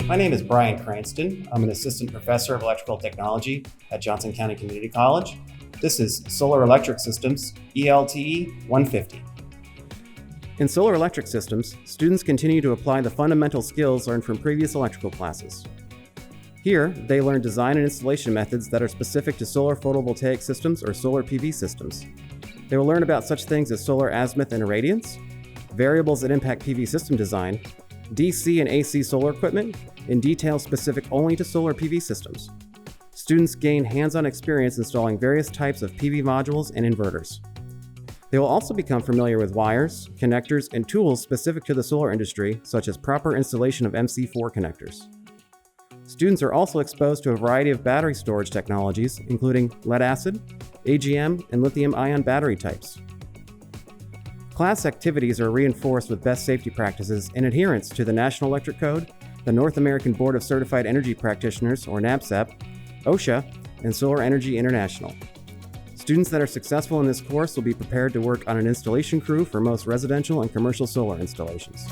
My name is Brian Cranston. I'm an assistant professor of electrical technology at Johnson County Community College. This is Solar Electric Systems, ELTE 150. In solar electric systems, students continue to apply the fundamental skills learned from previous electrical classes. Here, they learn design and installation methods that are specific to solar photovoltaic systems or solar PV systems. They will learn about such things as solar azimuth and irradiance, variables that impact PV system design, DC and AC solar equipment, in detail specific only to solar PV systems. Students gain hands-on experience installing various types of PV modules and inverters. They will also become familiar with wires, connectors, and tools specific to the solar industry, such as proper installation of MC4 connectors. Students are also exposed to a variety of battery storage technologies, including lead-acid, AGM, and lithium-ion battery types. Class activities are reinforced with best safety practices in adherence to the National Electric Code, the North American Board of Certified Energy Practitioners, or NABCEP, OSHA, and Solar Energy International. Students that are successful in this course will be prepared to work on an installation crew for most residential and commercial solar installations.